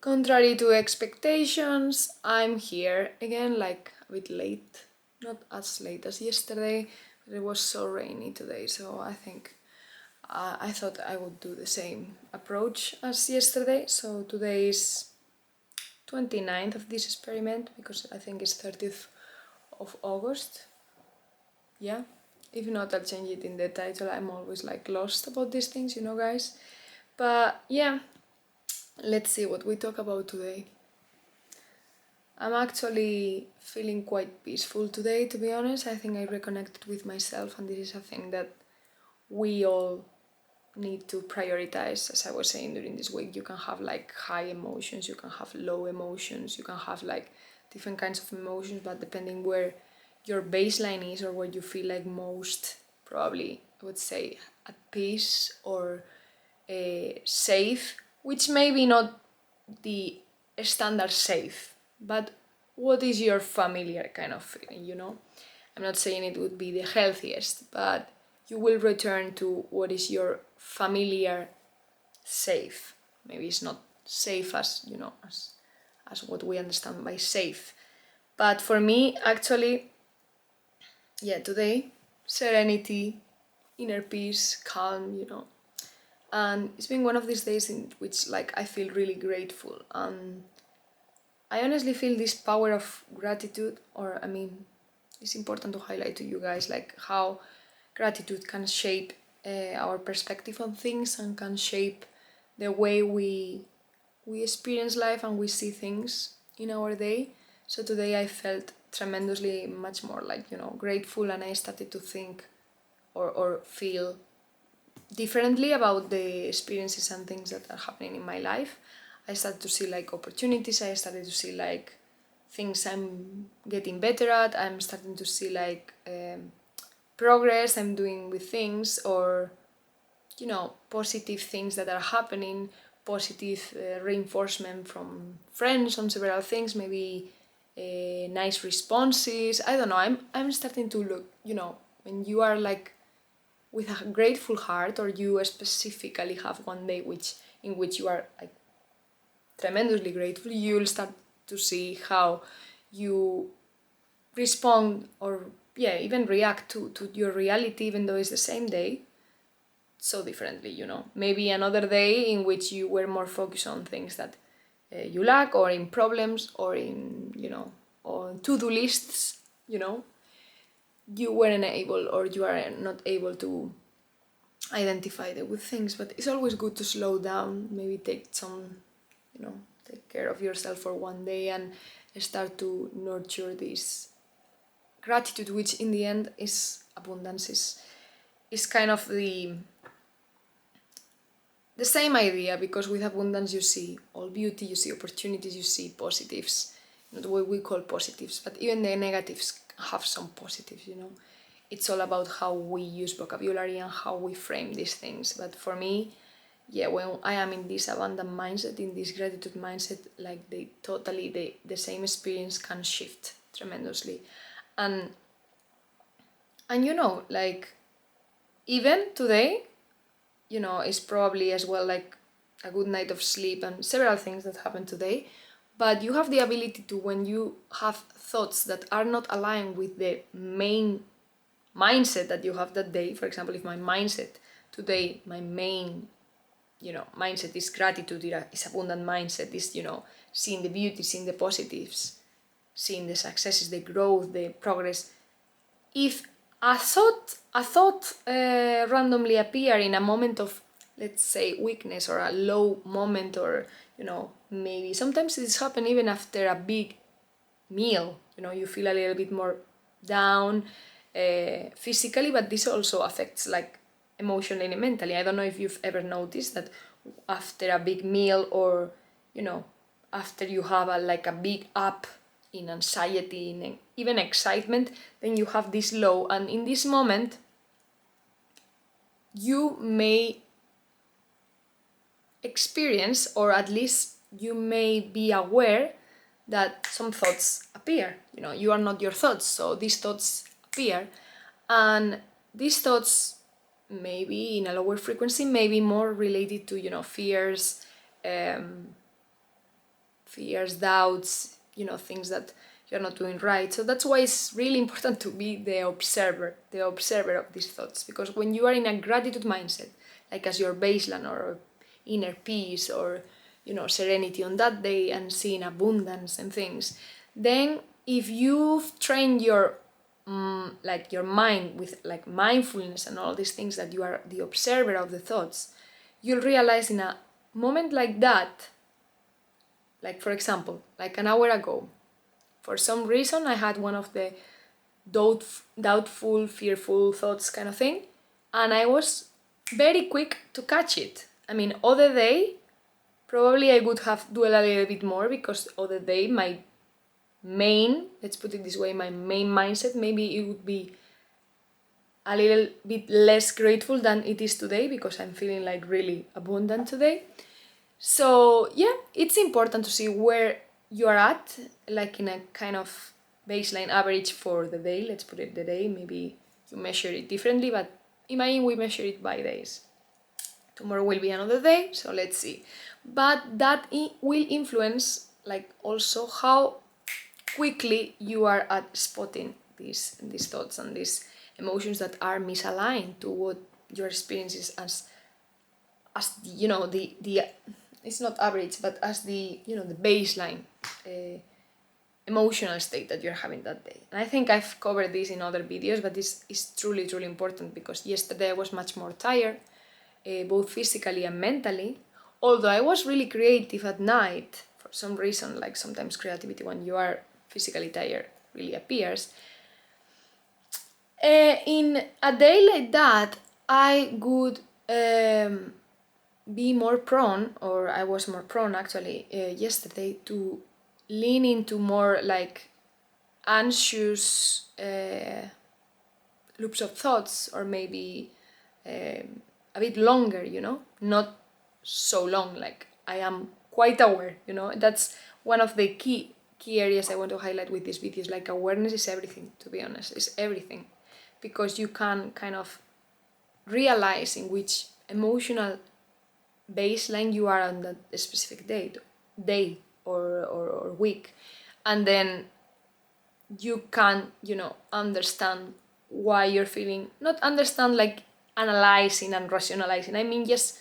Contrary to expectations, I'm here again, like a bit late. Not as late as yesterday, but it was so rainy today, so I think I thought I would do the same approach as yesterday. So today is 29th of this experiment, because I think it's 30th of August. Yeah, if not, I'll change it in the title. I'm always like lost about these things, you know, guys. But yeah, let's see what we talk about today. I'm actually feeling quite peaceful today, to be honest. I think I reconnected with myself, and this is a thing that we all need to prioritize. As I was saying during this week, you can have like high emotions, you can have low emotions, you can have like different kinds of emotions, but depending where your baseline is or where you feel like most, probably I would say at peace or safe, which maybe not the standard safe, but what is your familiar kind of feeling, you know? I'm not saying it would be the healthiest, but you will return to what is your familiar safe. Maybe it's not safe as, you know, as what we understand by safe. But for me, actually, yeah, today, serenity, inner peace, calm, you know. And it's been one of these days in which like I feel really grateful, and I honestly feel this power of gratitude, or I mean, it's important to highlight to you guys like how gratitude can shape our perspective on things and can shape the way we experience life and we see things in our day. So today I felt tremendously much more like, you know, grateful, and I started to think or feel differently about the experiences and things that are happening in my life. I started to see like opportunities, I started to see like things I'm getting better at, I'm starting to see like progress I'm doing with things, or, you know, positive things that are happening, positive reinforcement from friends on several things, maybe nice responses. I don't know, I'm starting to look, you know, when you are like with a grateful heart, or you specifically have one day in which you are like tremendously grateful, you'll start to see how you respond, or yeah, even react to your reality, even though it's the same day, so differently, you know. Maybe another day in which you were more focused on things that you lack, or in problems, or in, you know, on to-do lists, you know, you weren't able, or you are not able to identify the good things. But it's always good to slow down, maybe take some, you know, take care of yourself for one day and start to nurture this gratitude, which in the end is abundance, is kind of the same idea, because with abundance you see all beauty, you see opportunities, you see positives, not what we call positives, but even the negatives have some positives, you know. It's all about how we use vocabulary and how we frame these things. But for me, yeah, when I am in this abundant mindset, in this gratitude mindset, like the same experience can shift tremendously. And you know, like even today, you know, it's probably as well like a good night of sleep and several things that happened today. But you have the ability to, when you have thoughts that are not aligned with the main mindset that you have that day. For example, if my mindset today, my main, you know, mindset is gratitude, is abundant mindset, is, you know, seeing the beauty, seeing the positives, seeing the successes, the growth, the progress. If a thought randomly appear in a moment of, let's say, weakness, or a low moment, or, you know, maybe sometimes this happen even after a big meal, you know, you feel a little bit more down physically, but this also affects like emotionally and mentally. I don't know if you've ever noticed that after a big meal, or, you know, after you have like a big up in anxiety, in even excitement, then you have this low, and in this moment you may experience, or at least you may be aware that some thoughts appear. You know, you are not your thoughts, so these thoughts appear, and these thoughts maybe in a lower frequency, maybe more related to, you know, fears, fears, doubts, things that you're not doing right. So that's why it's really important to be the observer of these thoughts, because when you are in a gratitude mindset, like as your baseline or inner peace or serenity on that day and seeing abundance and things, then if you've trained your your mind with like mindfulness and all these things, that you are the observer of the thoughts, you'll realize in a moment like that, like for example, like an hour ago, for some reason I had one of the doubtful, fearful thoughts kind of thing, and I was very quick to catch it. I mean, other day probably I would have dwelled a little bit more, because other day my main, let's put it this way, my main mindset, maybe it would be a little bit less grateful than it is today, because I'm feeling like really abundant today. So yeah, it's important to see where you are at, like in a kind of baseline average for the day. Let's put it the day. Maybe you measure it differently, but imagine we measure it by days. Tomorrow will be another day, so let's see. But that will influence like also how quickly you are at spotting these thoughts and these emotions that are misaligned to what your experiences as the it's not average, but as the the baseline emotional state that you're having that day. And I think I've covered this in other videos, but this is truly important, because yesterday I was much more tired, both physically and mentally, although I was really creative at night for some reason. Like sometimes creativity when you are physically tired really appears. In a day like that, I would be more prone, or I was more prone actually yesterday, to lean into more like anxious loops of thoughts, or maybe a bit longer, not so long. Like I am quite aware, that's one of the key areas I want to highlight with these videos. Like awareness is everything, to be honest, it's everything, because you can kind of realize in which emotional baseline you are on that specific day or week, and then you can understand why you're feeling, not understand like analyzing and rationalizing, I mean just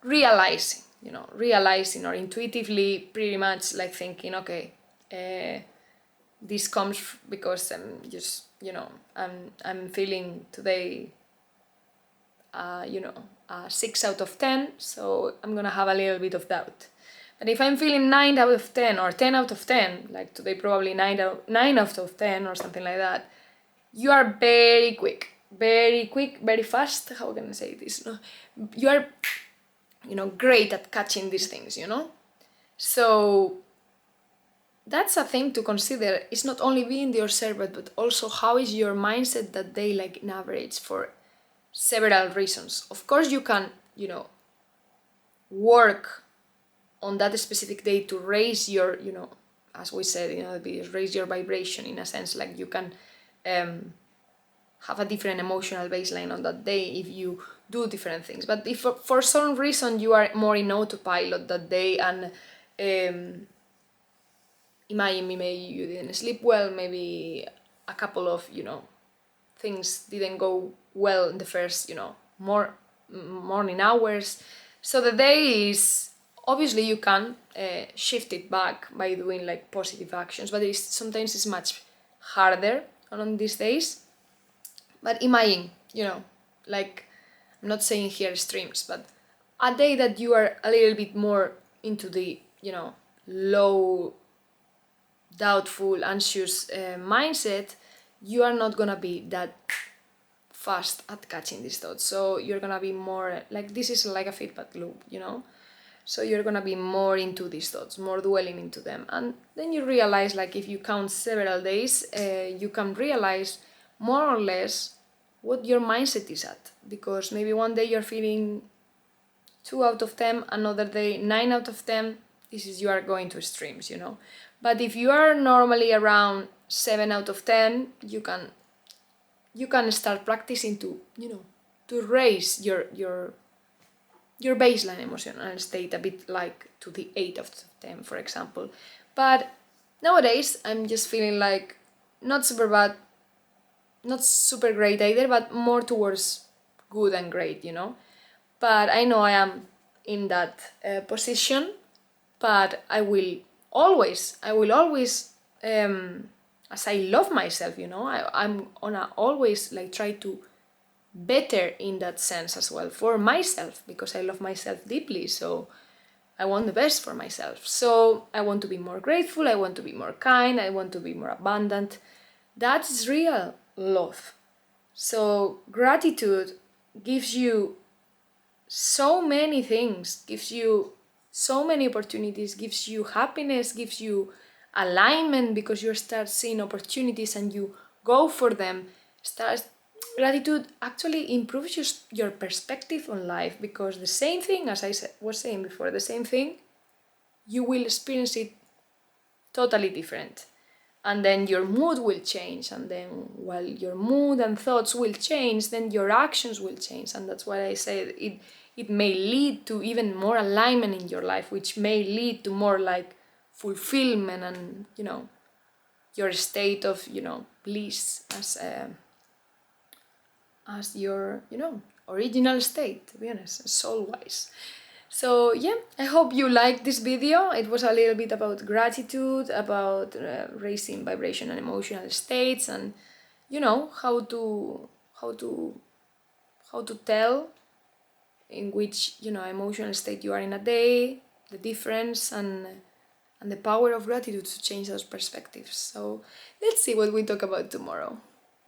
realizing, realizing, or intuitively pretty much like thinking, okay, this comes because I'm just I'm feeling today 6 out of 10, so I'm gonna have a little bit of doubt. But if I'm feeling 9 out of 10 or 10 out of 10, like today probably 9 out of 10 or something like that, you are very quick, very fast, how can I say this? No? You are, great at catching these things, So that's a thing to consider. It's not only being the observer, but also how is your mindset that day, like in average, for several reasons. Of course, you can, work on that specific day to raise your, as we said in other videos, raise your vibration in a sense. Like you can have a different emotional baseline on that day if you do different things. But if for some reason you are more in autopilot that day, and imagine maybe you didn't sleep well, maybe a couple of, things didn't go well in the first, morning hours. So the day is, obviously you can shift it back by doing like positive actions, but sometimes it's much harder on these days. But imagine, like, I'm not saying here extremes, but a day that you are a little bit more into the, low, doubtful, anxious mindset, you are not gonna be that fast at catching these thoughts. So you're gonna be more like, this is like a feedback loop, So you're gonna be more into these thoughts, more dwelling into them. And then you realize, like if you count several days, you can realize more or less what your mindset is at. Because maybe one day you're feeling 2 out of 10, another day 9 out of 10. This is, you are going to extremes, But if you are normally around 7 out of 10, you can start practicing to, to raise your your baseline emotional state, a bit like to the 8 of 10, for example. But nowadays, I'm just feeling like not super bad, not super great either, but more towards good and great, But I know I am in that position, but I will always, as I love myself, I'm gonna always like try to better in that sense as well for myself, because I love myself deeply. So I want the best for myself. So I want to be more grateful, I want to be more kind, I want to be more abundant. That's real love. So gratitude gives you so many things, gives you so many opportunities, gives you happiness, gives you alignment, because you start seeing opportunities and you go for them. Gratitude actually improves your perspective on life, because the same thing, as I was saying before, the same thing, you will experience it totally different. And then your mood will change, and then while your mood and thoughts will change, then your actions will change. And that's why I say it may lead to even more alignment in your life, which may lead to more like fulfillment and your state of bliss as your original state, to be honest, soul wise. So yeah, I hope you liked this video. It was a little bit about gratitude, about raising vibration and emotional states, and how to how to how to tell in which emotional state you are in a day, the difference, and the power of gratitude to change those perspectives. So let's see what we talk about tomorrow.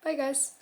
Bye guys.